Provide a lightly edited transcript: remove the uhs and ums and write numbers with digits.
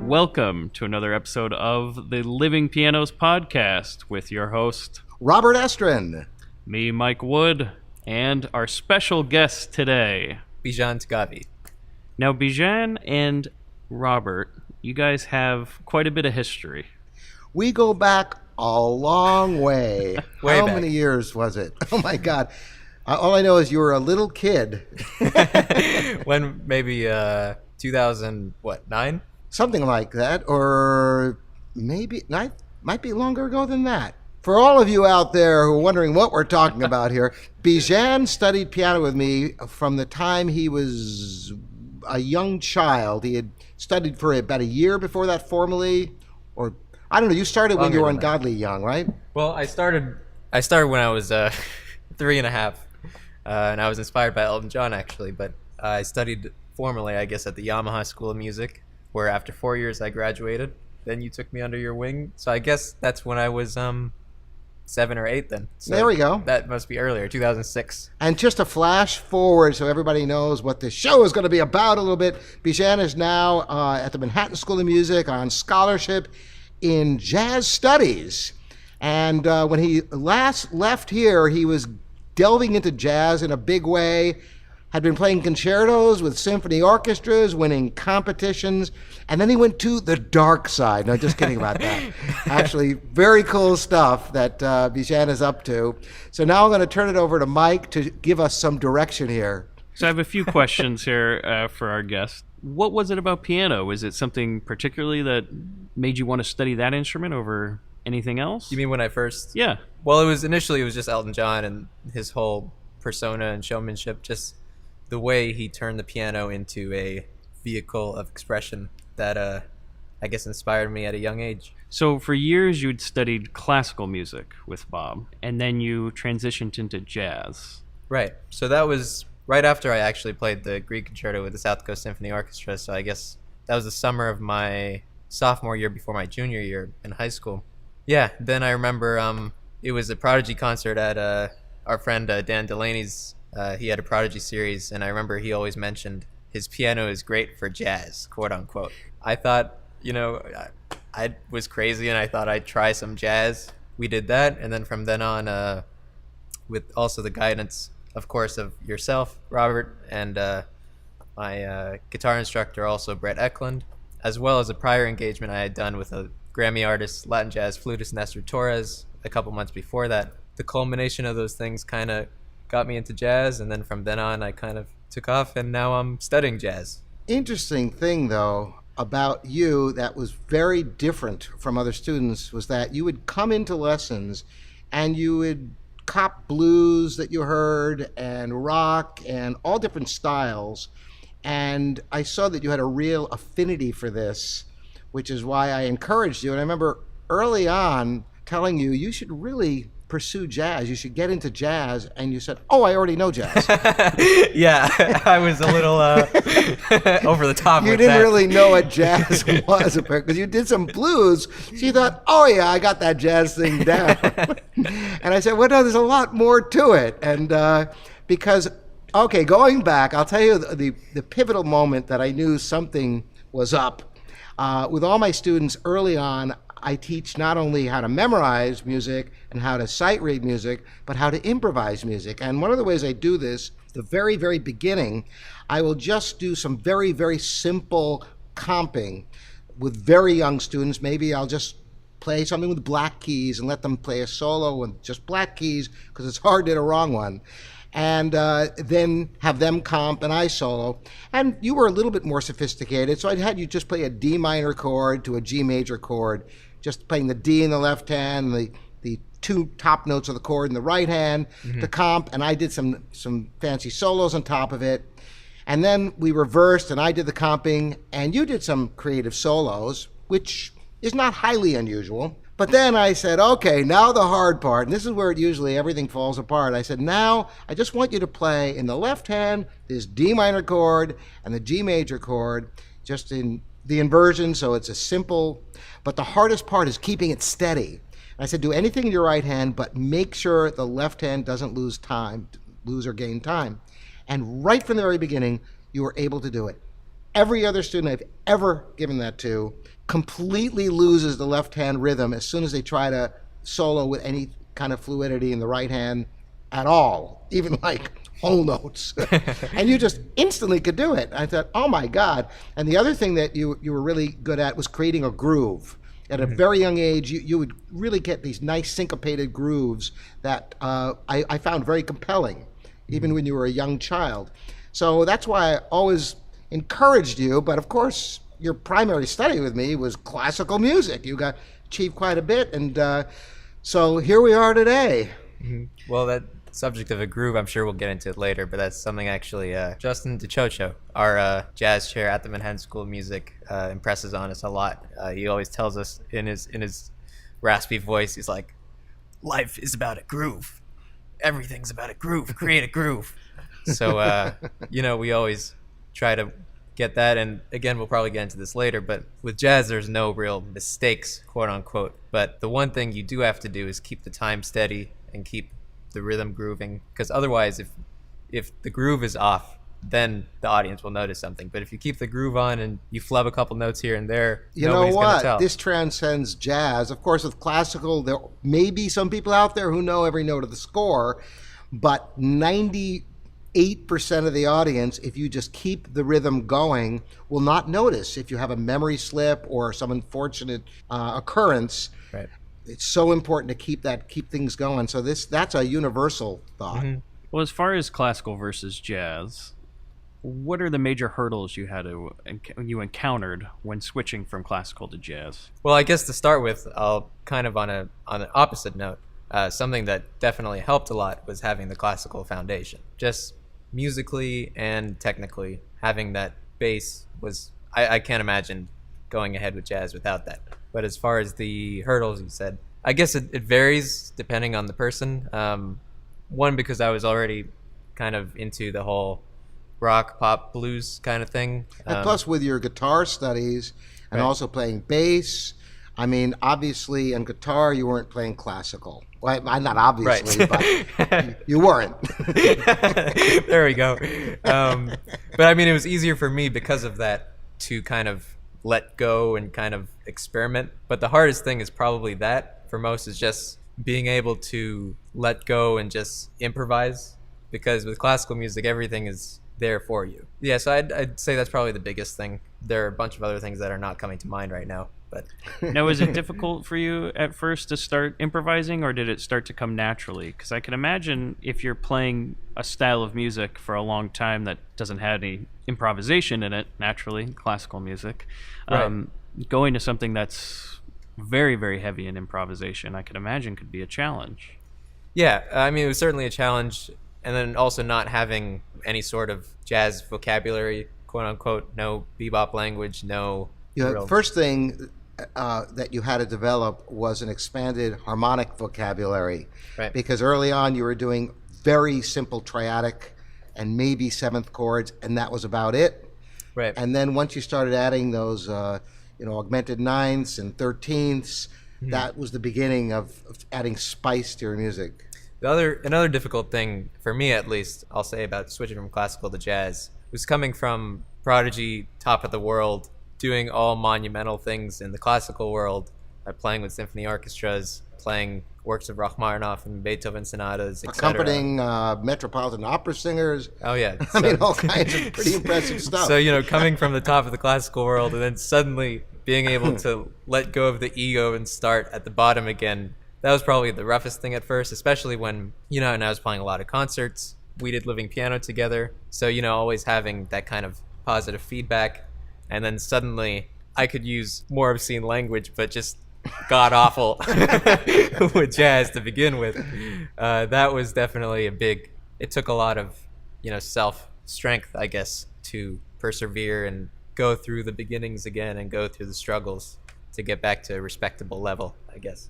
Welcome to another episode of the Living Pianos podcast with your host, Robert Estrin. Me, Mike Wood, and our special guest today, Bijan Taghavi. Now, Bijan and Robert, you guys have quite a bit of history. We go back a long way. Way How back. many years was it? Oh, my God. All I know is you were a little kid. When maybe 2009? Something like that. Or maybe, might be longer ago than that. For all of you out there who are wondering what we're talking about here, Bijan studied piano with me from the time he was a young child. He had studied for about a year before that formally, or I don't know, you started when Longer you were than that. ungodly young, right? Well, I started when I was 3.5, and I was inspired by Elton John actually. But I studied formally, I guess, at the Yamaha School of Music, where after 4 years I graduated. Then you took me under your wing, so I guess that's when I was 7 or 8 then. So There we go. That must be earlier, 2006. And just a flash forward so everybody knows what this show is going to be about a little bit. Bijan is now at the Manhattan School of Music on scholarship in jazz studies. And when he last left here, he was delving into jazz in a big way, had been playing concertos with symphony orchestras, winning competitions, and then he went to the dark side. No, just kidding about that. Actually, very cool stuff that Bijan is up to. So now I'm going to turn it over to Mike to give us some direction here. So I have a few questions here for our guest. What was it about piano? Was it something particularly that made you want to study that instrument over anything else? You mean when I first? Yeah. Well, it was just Elton John and his whole persona and showmanship, just the way he turned the piano into a vehicle of expression that I guess inspired me at a young age. So for years you'd studied classical music with Bob, and then you transitioned into jazz. Right. So that was right after I actually played the Grieg Concerto with the South Coast Symphony Orchestra. So I guess that was the summer of my sophomore year before my junior year in high school. Yeah. Then I remember it was a Prodigy concert at our friend Dan Delaney's. He had a Prodigy series, and I remember he always mentioned his piano is great for jazz, quote unquote. I thought, I was crazy, and I thought I'd try some jazz. We did that, and then from then on, with also the guidance, of course, of yourself, Robert, and my guitar instructor, also Brett Eklund, as well as a prior engagement I had done with a Grammy artist, Latin jazz flutist Nestor Torres, a couple months before that. The culmination of those things kind of got me into jazz, and then from then on I kind of took off, and now I'm studying jazz. Interesting thing, though, about you that was very different from other students was that you would come into lessons and you would cop blues that you heard and rock and all different styles. And I saw that you had a real affinity for this, which is why I encouraged you. And I remember early on telling you, you should really pursue jazz. You should get into jazz. And you said, oh, I already know jazz. Yeah, I was a little over the top You with didn't that. really know what jazz was, because you did some blues. So you thought, oh, yeah, I got that jazz thing down. And I said, well, no, there's a lot more to it. And because, okay, going back, I'll tell you the pivotal moment that I knew something was up. With all my students early on, I teach not only how to memorize music and how to sight read music, but how to improvise music. And one of the ways I do this, the very, very beginning, I will just do some very, very simple comping with very young students. Maybe I'll just play something with black keys and let them play a solo with just black keys, because it's hard to hit a wrong one. And then have them comp and I solo. And you were a little bit more sophisticated, so I'd had you just play a D minor chord to a G major chord, just playing the D in the left hand, the two top notes of the chord in the right hand, to comp, and I did some fancy solos on top of it. And then we reversed, and I did the comping, and you did some creative solos, which is not highly unusual. But then I said, okay, now the hard part, and this is where usually everything falls apart. I said, now I just want you to play in the left hand this D minor chord and the G major chord, just in the inversion, so it's a simple, but the hardest part is keeping it steady. And I said, do anything in your right hand, but make sure the left hand doesn't lose or gain time. And right from the very beginning, you were able to do it. every other student I've ever given that to completely loses the left hand rhythm as soon as they try to solo with any kind of fluidity in the right hand at all, even like whole notes. And you just instantly could do it. I thought, oh my God. And the other thing that you were really good at was creating a groove. At a very young age, you would really get these nice syncopated grooves that I found very compelling, even when you were a young child. So that's why I always encouraged you. But of course, your primary study with me was classical music. You got achieved quite a bit. And so here we are today. Well, that subject of a groove, I'm sure we'll get into it later, but that's something actually Justin DeChocho, our jazz chair at the Manhattan School of Music, impresses on us a lot. He always tells us in his raspy voice, he's like, life is about a groove. Everything's about a groove. Create a groove. So, we always try to get that. And again, we'll probably get into this later, but with jazz, there's no real mistakes, quote unquote. But the one thing you do have to do is keep the time steady and keep the rhythm grooving, because otherwise if the groove is off, then the audience will notice something. But if you keep the groove on and you flub a couple notes here and there, you know what? This transcends jazz. Of course, with classical, there may be some people out there who know every note of the score, but 98% of the audience, if you just keep the rhythm going, will not notice if you have a memory slip or some unfortunate occurrence. Right. It's so important to keep things going. So that's a universal thought. Mm-hmm. Well, as far as classical versus jazz, what are the major hurdles you encountered when switching from classical to jazz? Well, I guess to start with, I'll kind of on an opposite note. Something that definitely helped a lot was having the classical foundation. Just musically and technically, having that base was, I can't imagine going ahead with jazz without that. But as far as the hurdles, you said, I guess it varies depending on the person. One, because I was already kind of into the whole rock, pop, blues kind of thing. And plus with your guitar studies and also playing bass, I mean, obviously on guitar you weren't playing classical. Well, not obviously, but you weren't. There we go. But I mean, it was easier for me because of that to kind of let go and kind of experiment. But the hardest thing is probably that for most is just being able to let go and just improvise, because with classical music everything is there for you. Yeah, so I'd say that's probably the biggest thing. There are a bunch of other things that are not coming to mind right now, but Now, is it difficult for you at first to start improvising, or did it start to come naturally? Because I can imagine if you're playing a style of music for a long time that doesn't have any improvisation in it, naturally, classical music, going to something that's very, very heavy in improvisation, I can imagine could be a challenge. yeah, I mean, it was certainly a challenge. And then also not having any sort of jazz vocabulary, quote unquote, no bebop language, no real... First thing that you had to develop was an expanded harmonic vocabulary. Right. Because early on you were doing very simple triadic and maybe seventh chords, and that was about it. Right. And then once you started adding those augmented ninths and thirteenths, that was the beginning of adding spice to your music. Another difficult thing, for me at least, I'll say about switching from classical to jazz, was coming from prodigy, top of the world, doing all monumental things in the classical world, playing with symphony orchestras, playing works of Rachmaninoff and Beethoven sonatas, etc. Accompanying Metropolitan Opera singers. Oh yeah, I mean, all kinds of pretty impressive stuff. So coming from the top of the classical world and then suddenly being able to let go of the ego and start at the bottom again. That was probably the roughest thing at first, especially when, and I was playing a lot of concerts. We did living piano together. So, always having that kind of positive feedback. And then suddenly I could use more obscene language, but just god awful with jazz to begin with. That was definitely it took a lot of, self-strength, I guess, to persevere and go through the beginnings again and go through the struggles to get back to a respectable level, I guess.